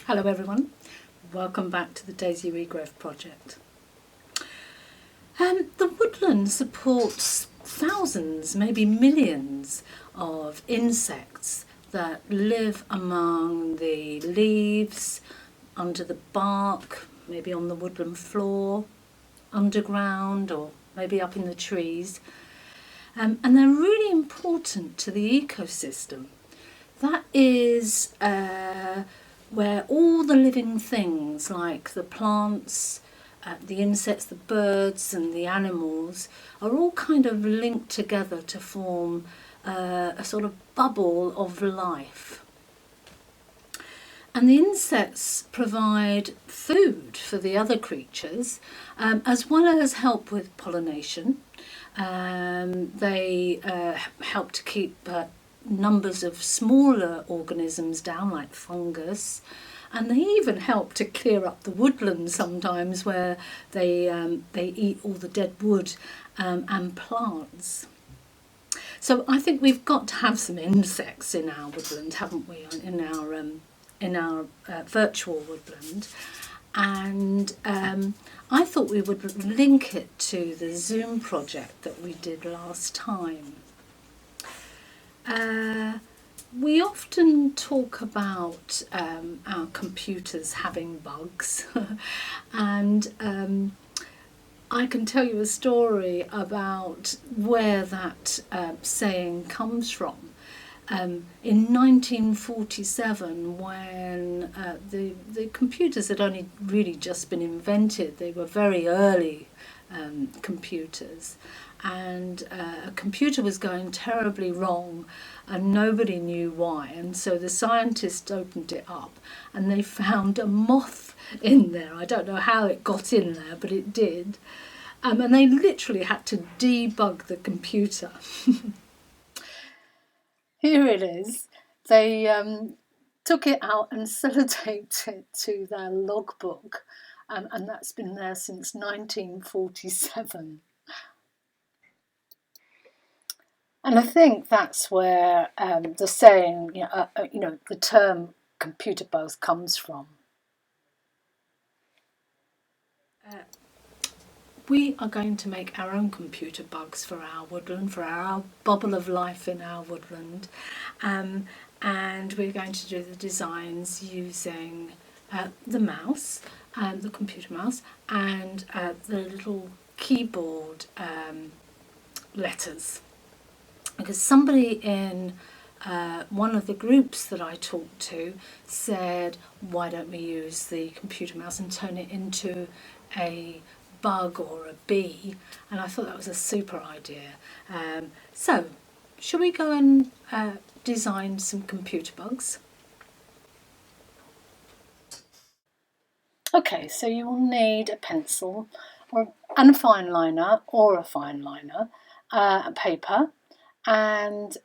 Hello everyone, welcome back to the Daisy Regrowth Project. The woodland supports thousands, maybe millions of insects that live among the leaves, under the bark, maybe on the woodland floor, underground or maybe up in the trees. And they're really important to the ecosystem. That is where all the living things like the plants, the insects, the birds and the animals are all kind of linked together to form a sort of bubble of life. And the insects provide food for the other creatures, as well as help with pollination. They help to keep numbers of smaller organisms down, like fungus, and they even help to clear up the woodland sometimes, where they eat all the dead wood and plants. So I think we've got to have some insects in our woodland, haven't we? In our virtual woodland, and I thought we would link it to the Zoom project that we did last time. We often talk about our computers having bugs and I can tell you a story about where that saying comes from. In 1947, when the computers had only really just been invented, they were very early computers, and a computer was going terribly wrong and nobody knew why, and so the scientists opened it up and they found a moth in there. I don't know how it got in there, but it did, and they literally had to debug the computer. Here it is. They took it out and sellotaped it to their logbook, and that's been there since 1947. And I think that's where the saying, the term computer bugs comes from. We are going to make our own computer bugs for our woodland, for our bubble of life in our woodland. And we're going to do the designs using the mouse, the computer mouse, and the little keyboard letters. Because somebody in one of the groups that I talked to said, why don't we use the computer mouse and turn it into a bug or a bee? And I thought that was a super idea. So, shall we go and design some computer bugs? Okay, so you will need a pencil and a fine liner or a fine liner, a paper, and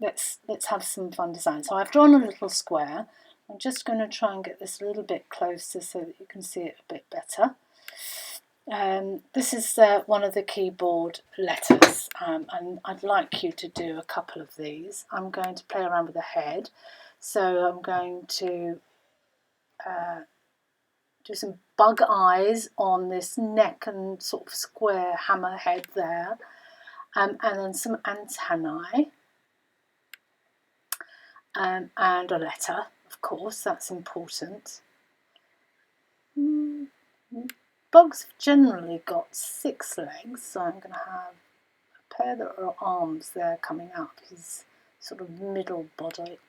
let's have some fun design. So I've drawn a little square. I'm just going to try and get this a little bit closer so that you can see it a bit better. This is one of the keyboard letters, and I'd like you to do a couple of these. I'm going to play around with the head, so I'm going to do some bug eyes on this neck and sort of square hammer head there, and then some antennae, and a letter, of course, that's important. Bugs have generally got 6 legs, so I'm going to have a pair that are arms there coming out of his sort of middle body,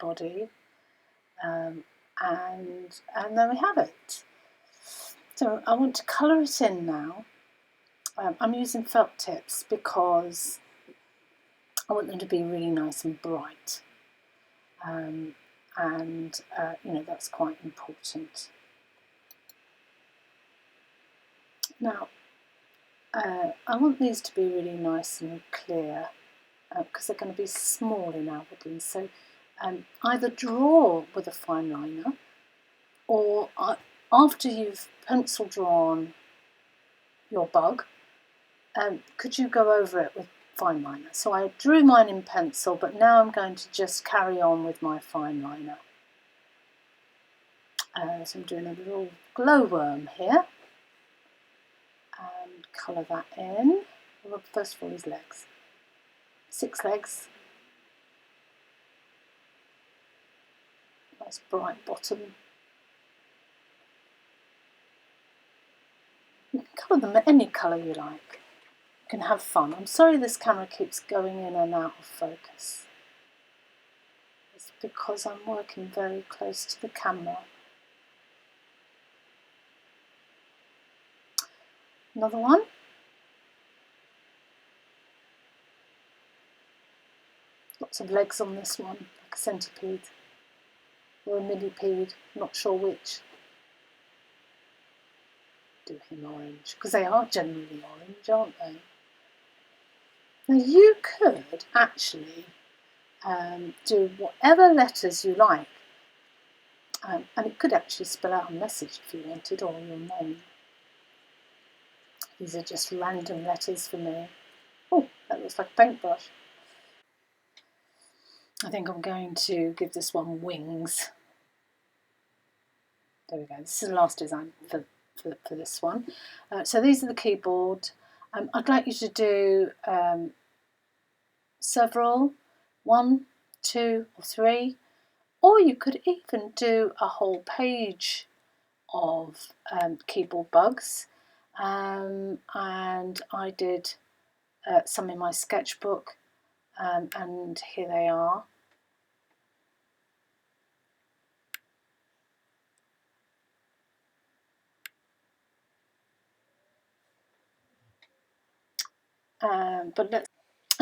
and then we have it. So I want to colour it in now. I'm using felt tips because I want them to be really nice and bright, and that's quite important. Now, I want these to be really nice and clear because they're going to be small in our woodland. So either draw with a fine liner, or after you've pencil drawn your bug, could you go over it with fine liner? So I drew mine in pencil, but now I'm going to just carry on with my fine liner. So I'm doing a little glowworm here and colour that in. Well, first of all, his legs. 6 legs. Nice bright bottom. You can colour them any colour you like. You can have fun. I'm sorry this camera keeps going in and out of focus. It's because I'm working very close to the camera. Another one. Lots of legs on this one, like a centipede or a millipede, not sure which. Do him orange, because they are generally orange, aren't they? Now you could actually do whatever letters you like, and it could actually spell out a message if you wanted, or your name. These are just random letters for me. Oh, that looks like a paintbrush. I think I'm going to give this one wings. There we go. This is the last design for this one. So these are the keyboard. I'd like you to do several, 1, 2 or 3, or you could even do a whole page of keyboard bugs. And I did some in my sketchbook, and here they are.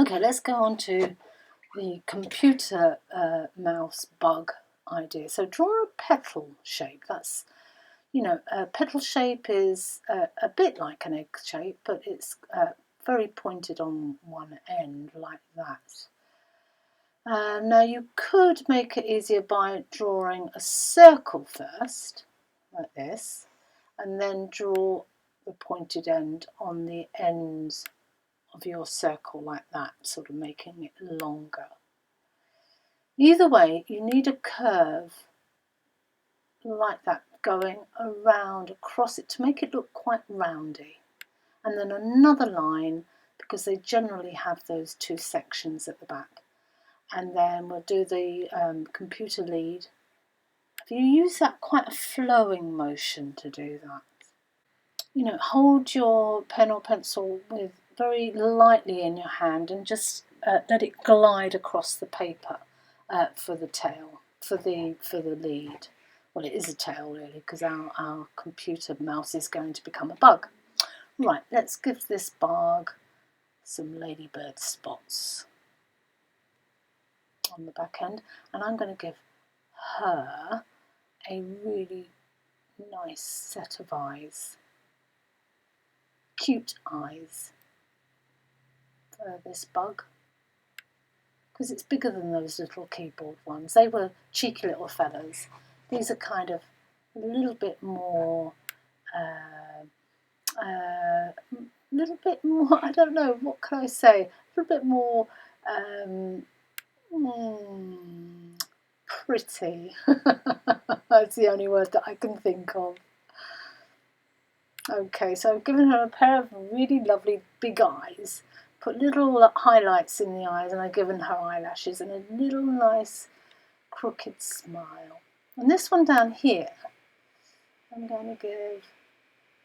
Let's go on to the computer mouse bug idea. So draw a petal shape. That's, a petal shape is a bit like an egg shape, but it's very pointed on one end like that. Now you could make it easier by drawing a circle first, like this, and then draw the pointed end on the ends of your circle like that, sort of making it longer. Either way, you need a curve like that going around across it to make it look quite roundy. And then another line, because they generally have those 2 sections at the back. And then we'll do the computer lead. If you use that quite a flowing motion to do that. Hold your pen or pencil with very lightly in your hand and just let it glide across the paper for the tail, for the lead. Well, it is a tail really, because our computer mouse is going to become a bug. Right, let's give this bug some ladybird spots on the back end, and I'm going to give her a really nice set of eyes. Cute eyes for this bug, because it's bigger than those little keyboard ones. They were cheeky little fellas. These are kind of a little bit more, I don't know, what can I say? A little bit more pretty. That's the only word that I can think of. Okay, so I've given her a pair of really lovely big eyes, put little highlights in the eyes, and I've given her eyelashes and a little nice crooked smile. And this one down here, I'm going to give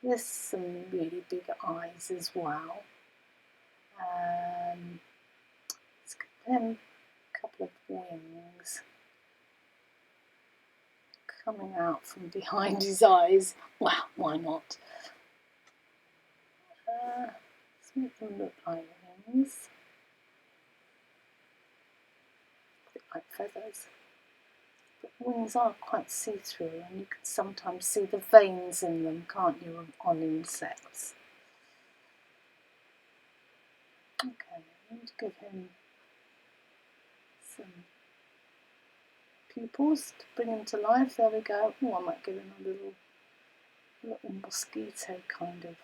this some really big eyes as well. Let's give him a couple of wings coming out from behind his eyes. Well, why not? Let's make them look like wings. A bit like feathers. But wings are quite see-through, and you can sometimes see the veins in them, can't you, on insects? Okay, I'm going to give him some pupils to bring him to life. There we go. Oh, I might give him a little mosquito kind of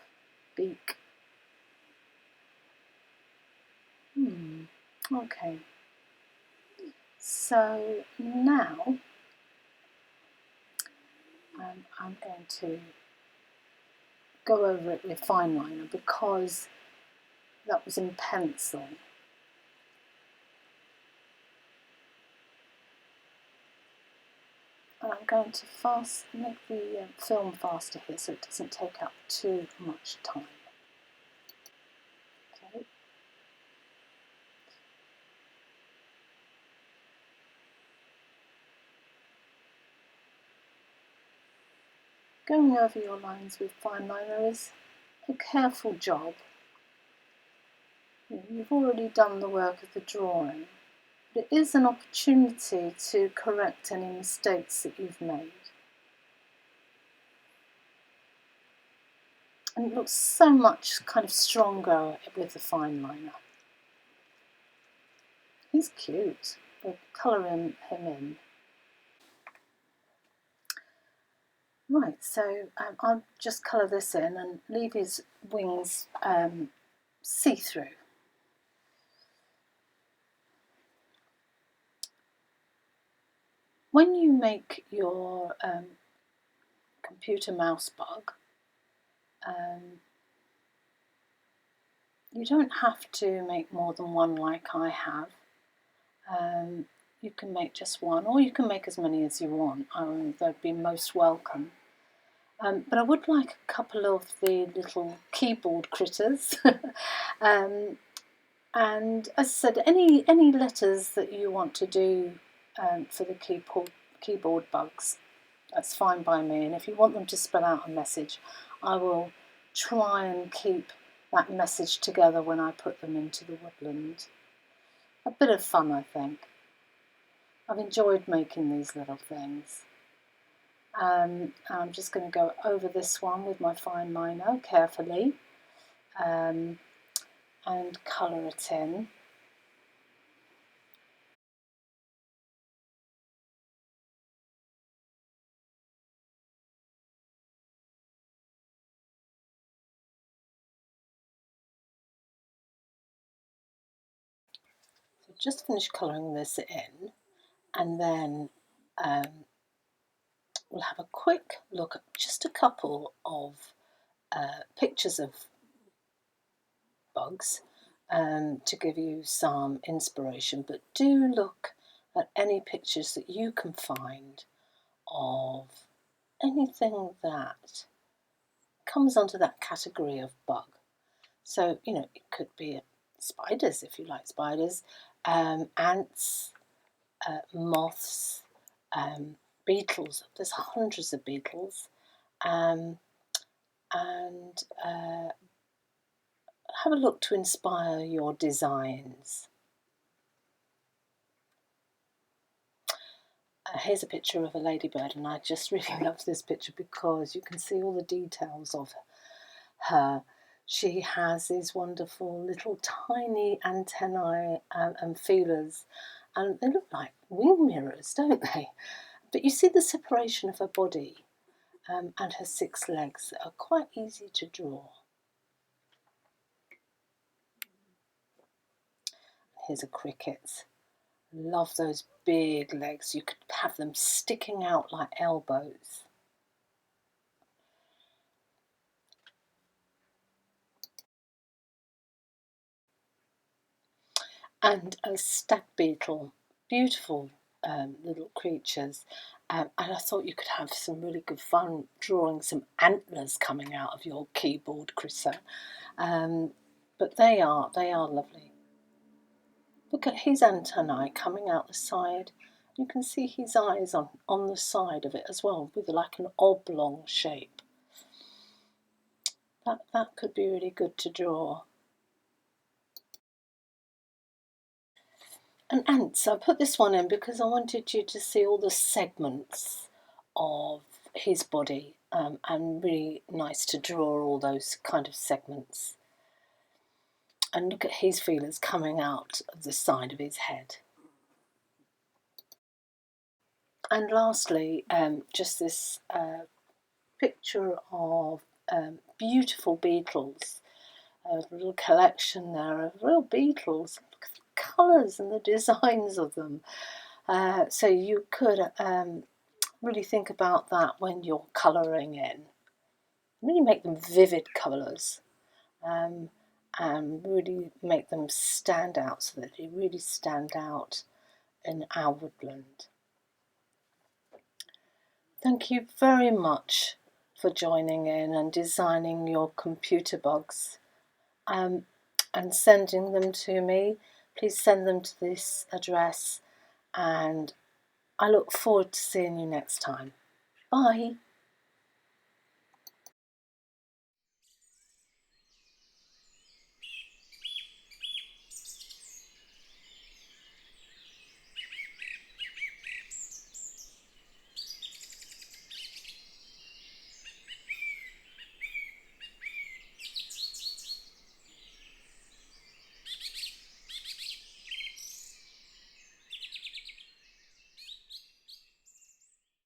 beak. Okay. So now I'm going to go over it with fine liner because that was in pencil. And I'm going to make the film faster here so it doesn't take up too much time. Okay. Going over your lines with fine liner is a careful job. You've already done the work of the drawing, but it is an opportunity to correct any mistakes that you've made. And it looks so much kind of stronger with the fine liner. He's cute. We'll colour him in. Right, so I'll just colour this in and leave his wings see-through. When you make your computer mouse bug, you don't have to make more than one like I have. You can make just one, or you can make as many as you want. They'd be most welcome. But I would like a couple of the little keyboard critters. And as I said, any letters that you want to do for the keyboard bugs, that's fine by me. And if you want them to spell out a message, I will try and keep that message together when I put them into the woodland. A bit of fun, I think. I've enjoyed making these little things. I'm just going to go over this one with my fine liner carefully and colour it in. So just finished colouring this in, and then we'll have a quick look at just a couple of pictures of bugs to give you some inspiration, but do look at any pictures that you can find of anything that comes under that category of bug. So, it could be spiders if you like spiders, ants, moths, beetles. There's hundreds of beetles, and have a look to inspire your designs. Here's a picture of a ladybird, and I just really love this picture because you can see all the details of her. She has these wonderful little tiny antennae and feelers, and they look like wing mirrors, don't they? But you see the separation of her body and her 6 legs that are quite easy to draw. Here's a cricket. Love those big legs. You could have them sticking out like elbows. And a stag beetle, beautiful little creatures. And I thought you could have some really good fun drawing some antlers coming out of your keyboard critter. But they are lovely. Look at his antennae coming out the side. You can see his eyes on the side of it as well, with like an oblong shape. That could be really good to draw. And ants, I put this one in because I wanted you to see all the segments of his body, and really nice to draw all those kind of segments. And look at his feelers coming out of the side of his head. And lastly, just this picture of beautiful beetles. A little collection there of real beetles. Look at the colours and the designs of them. So you could Really think about that when you're colouring in. Really make them vivid colours, and really make them stand out so that they really stand out in our woodland. Thank you very much for joining in and designing your computer bugs, and sending them to me. Please send them to this address, and I look forward to seeing you next time. Bye.